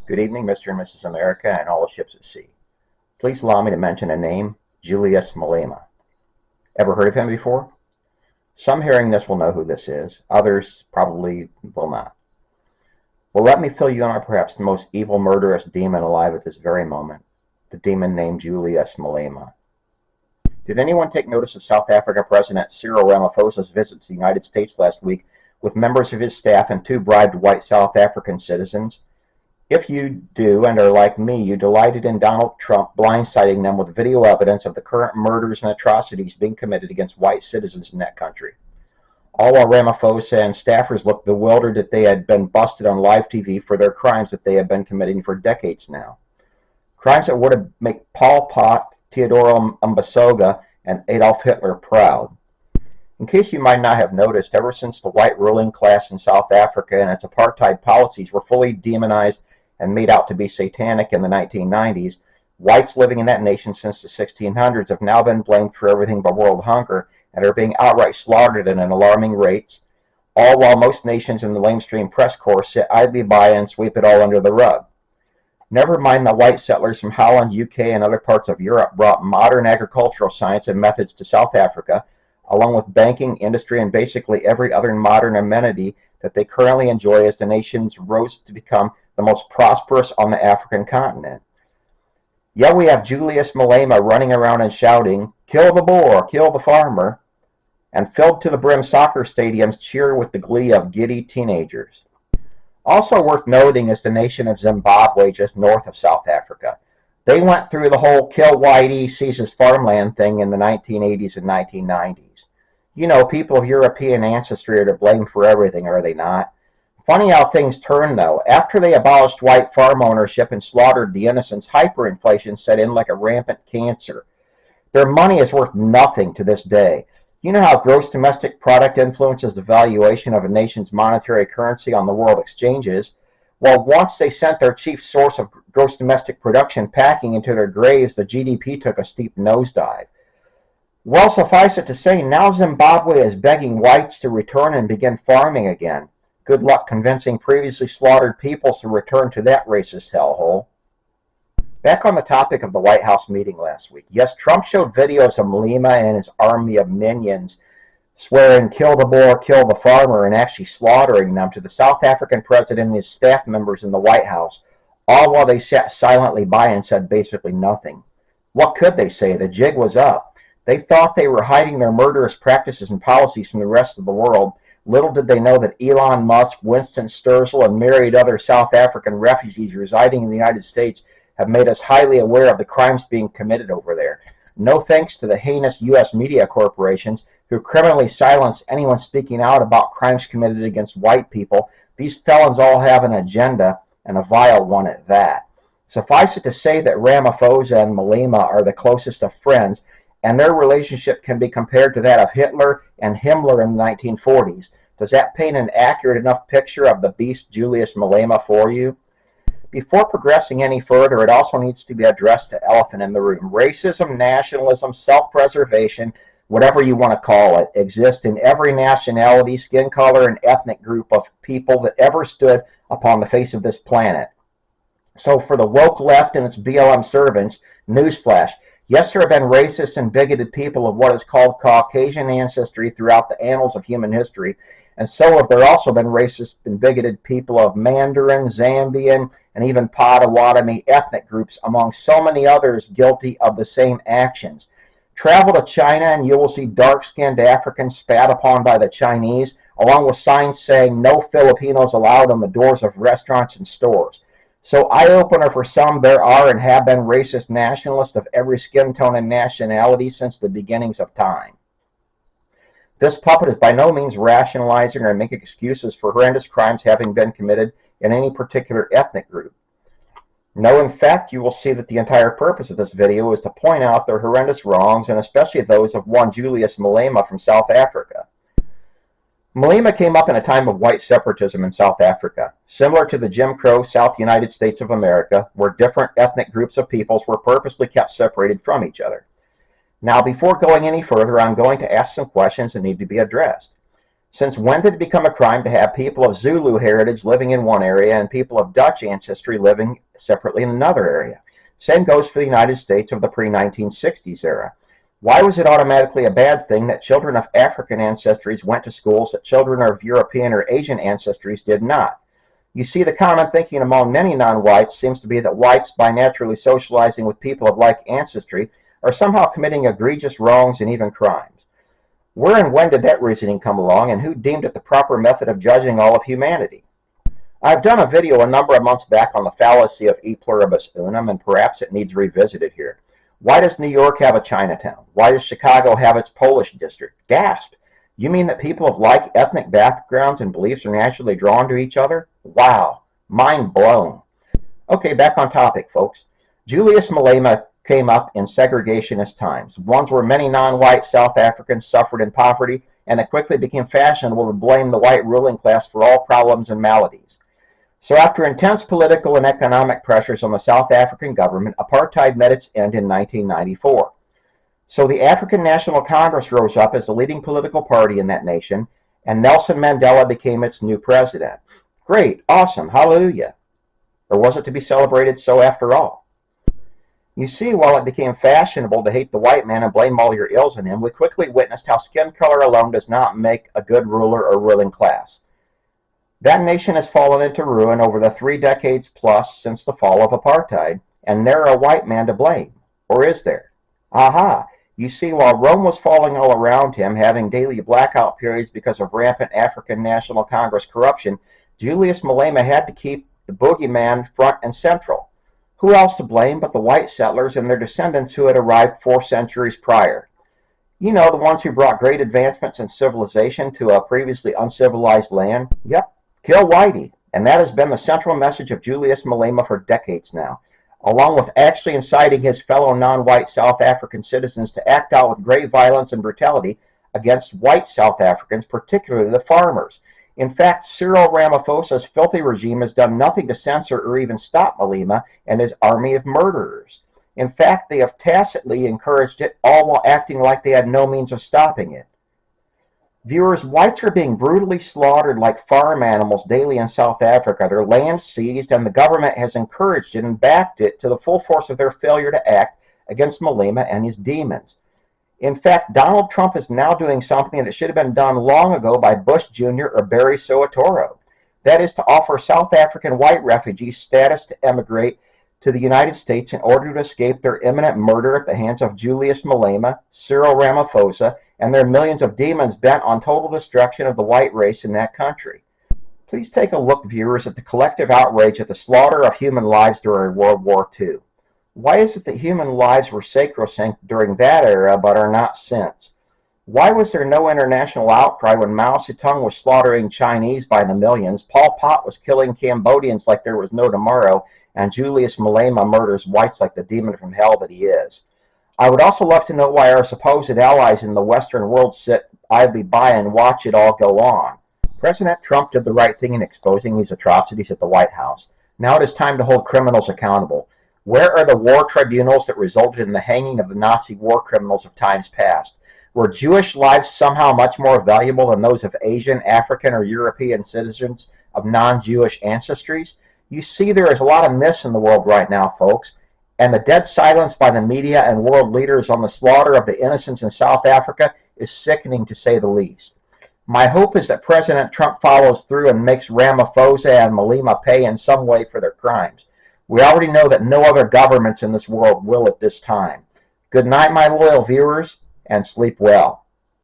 Good evening, Mr. and Mrs. America and all the ships at sea. Please allow me to mention a name, Julius Malema. Ever heard of him before? Some hearing this will know who this is. Others probably will not. Well, let me fill you in on perhaps the most evil, murderous demon alive at this very moment, the demon named Julius Malema. Did anyone take notice of South Africa President Cyril Ramaphosa's visit to the United States last week with members of his staff and two bribed white South African citizens? If you do and are like me, you delighted in Donald Trump blindsiding them with video evidence of the current murders and atrocities being committed against white citizens in that country. All while Ramaphosa and staffers looked bewildered that they had been busted on live TV for their crimes that they had been committing for decades now. Crimes that would have made Pol Pot, Theodore Mbasoga, and Adolf Hitler proud. In case you might not have noticed, ever since the white ruling class in South Africa and its apartheid policies were fully demonized and made out to be satanic in the 1990s, whites living in that nation since the 1600s have now been blamed for everything but world hunger and are being outright slaughtered at an alarming rates, all while most nations in the lamestream press corps sit idly by and sweep it all under the rug. Never mind the white settlers from Holland, UK, and other parts of Europe brought modern agricultural science and methods to South Africa, along with banking, industry, and basically every other modern amenity that they currently enjoy as the nations rose to become the most prosperous on the African continent. Yet we have Julius Malema running around and shouting, "Kill the Boer, kill the farmer," and filled to the brim soccer stadiums cheer with the glee of giddy teenagers. Also worth noting is the nation of Zimbabwe just north of South Africa. They went through the whole kill whitey, seizes farmland thing in the 1980s and 1990s. You know, people of European ancestry are to blame for everything, are they not? Funny how things turn, though. After they abolished white farm ownership and slaughtered the innocents, hyperinflation set in like a rampant cancer. Their money is worth nothing to this day. You know how gross domestic product influences the valuation of a nation's monetary currency on the world exchanges? Well, once they sent their chief source of gross domestic production packing into their graves, the GDP took a steep nosedive. Well, suffice it to say, now Zimbabwe is begging whites to return and begin farming again. Good luck convincing previously slaughtered peoples to return to that racist hellhole. Back on the topic of the White House meeting last week. Yes, Trump showed videos of Malema and his army of minions swearing, "Kill the Boer, kill the farmer," and actually slaughtering them to the South African president and his staff members in the White House, all while they sat silently by and said basically nothing. What could they say? The jig was up. They thought they were hiding their murderous practices and policies from the rest of the world. Little did they know that Elon Musk, Winston Sterzel, and myriad other South African refugees residing in the United States have made us highly aware of the crimes being committed over there. No thanks to the heinous U.S. media corporations who criminally silence anyone speaking out about crimes committed against white people. These felons all have an agenda, and a vile one at that. Suffice it to say that Ramaphosa and Malema are the closest of friends, and their relationship can be compared to that of Hitler and Himmler in the 1940s. Does that paint an accurate enough picture of the beast Julius Malema for you? Before progressing any further, it also needs to be addressed to elephant in the room. Racism, nationalism, self-preservation, whatever you want to call it, exist in every nationality, skin color, and ethnic group of people that ever stood upon the face of this planet. So for the woke left and its BLM servants, newsflash, yes, there have been racist and bigoted people of what is called Caucasian ancestry throughout the annals of human history, and so have there also been racist and bigoted people of Mandarin, Zambian, and even Potawatomi ethnic groups, among so many others guilty of the same actions. Travel to China and you will see dark-skinned Africans spat upon by the Chinese, along with signs saying no Filipinos allowed on the doors of restaurants and stores. So eye-opener for some, there are and have been racist nationalists of every skin tone and nationality since the beginnings of time. This puppet is by no means rationalizing or making excuses for horrendous crimes having been committed in any particular ethnic group. No, in fact, you will see that the entire purpose of this video is to point out their horrendous wrongs, and especially those of one Julius Malema from South Africa. Malema came up in a time of white separatism in South Africa, similar to the Jim Crow South United States of America, where different ethnic groups of peoples were purposely kept separated from each other. Now, before going any further, I'm going to ask some questions that need to be addressed. Since when did it become a crime to have people of Zulu heritage living in one area and people of Dutch ancestry living separately in another area? Same goes for the United States of the pre-1960s era. Why was it automatically a bad thing that children of African ancestries went to schools that children of European or Asian ancestries did not? You see, the common thinking among many non-whites seems to be that whites, by naturally socializing with people of like ancestry, are somehow committing egregious wrongs and even crimes. Where and when did that reasoning come along, and who deemed it the proper method of judging all of humanity? I've done a video a number of months back on the fallacy of e pluribus unum, and perhaps it needs revisited here. Why does New York have a Chinatown? Why does Chicago have its Polish district? Gasp! You mean that people of like ethnic backgrounds and beliefs are naturally drawn to each other? Wow! Mind blown. Okay, back on topic, folks. Julius Malema came up in segregationist times, ones where many non-white South Africans suffered in poverty, and it quickly became fashionable to blame the white ruling class for all problems and maladies. So after intense political and economic pressures on the South African government, apartheid met its end in 1994. So the African National Congress rose up as the leading political party in that nation, and Nelson Mandela became its new president. Great, awesome, hallelujah. Or was it to be celebrated so after all? You see, while it became fashionable to hate the white man and blame all your ills on him, we quickly witnessed how skin color alone does not make a good ruler or ruling class. That nation has fallen into ruin over the 3 decades plus since the fall of apartheid, and there a white man to blame. Or is there? Aha! You see, while Rome was falling all around him, having daily blackout periods because of rampant African National Congress corruption, Julius Malema had to keep the boogeyman front and central. Who else to blame but the white settlers and their descendants who had arrived 4 centuries prior? You know, the ones who brought great advancements in civilization to a previously uncivilized land? Yep, kill Whitey. And that has been the central message of Julius Malema for decades now, along with actually inciting his fellow non-white South African citizens to act out with grave violence and brutality against white South Africans, particularly the farmers. In fact, Cyril Ramaphosa's filthy regime has done nothing to censor or even stop Malema and his army of murderers. In fact, they have tacitly encouraged it, all while acting like they had no means of stopping it. Viewers, whites are being brutally slaughtered like farm animals daily in South Africa, their land seized, and the government has encouraged it and backed it to the full force of their failure to act against Malema and his demons. In fact, Donald Trump is now doing something that should have been done long ago by Bush Jr. or Barry Soetoro. That is to offer South African white refugees status to emigrate to the United States in order to escape their imminent murder at the hands of Julius Malema, Cyril Ramaphosa, and their millions of demons bent on total destruction of the white race in that country. Please take a look, viewers, at the collective outrage at the slaughter of human lives during World War II. Why is it that human lives were sacrosanct during that era but are not since? Why was there no international outcry when Mao Zedong was slaughtering Chinese by the millions, Pol Pot was killing Cambodians like there was no tomorrow, and Julius Malema murders whites like the demon from hell that he is? I would also love to know why our supposed allies in the Western world sit idly by and watch it all go on. President Trump did the right thing in exposing these atrocities at the White House. Now it is time to hold criminals accountable. Where are the war tribunals that resulted in the hanging of the Nazi war criminals of times past? Were Jewish lives somehow much more valuable than those of Asian, African, or European citizens of non-Jewish ancestries? You see, there is a lot of myths in the world right now, folks, and the dead silence by the media and world leaders on the slaughter of the innocents in South Africa is sickening, to say the least. My hope is that President Trump follows through and makes Ramaphosa and Malema pay in some way for their crimes. We already know that no other governments in this world will at this time. Good night, my loyal viewers, and sleep well.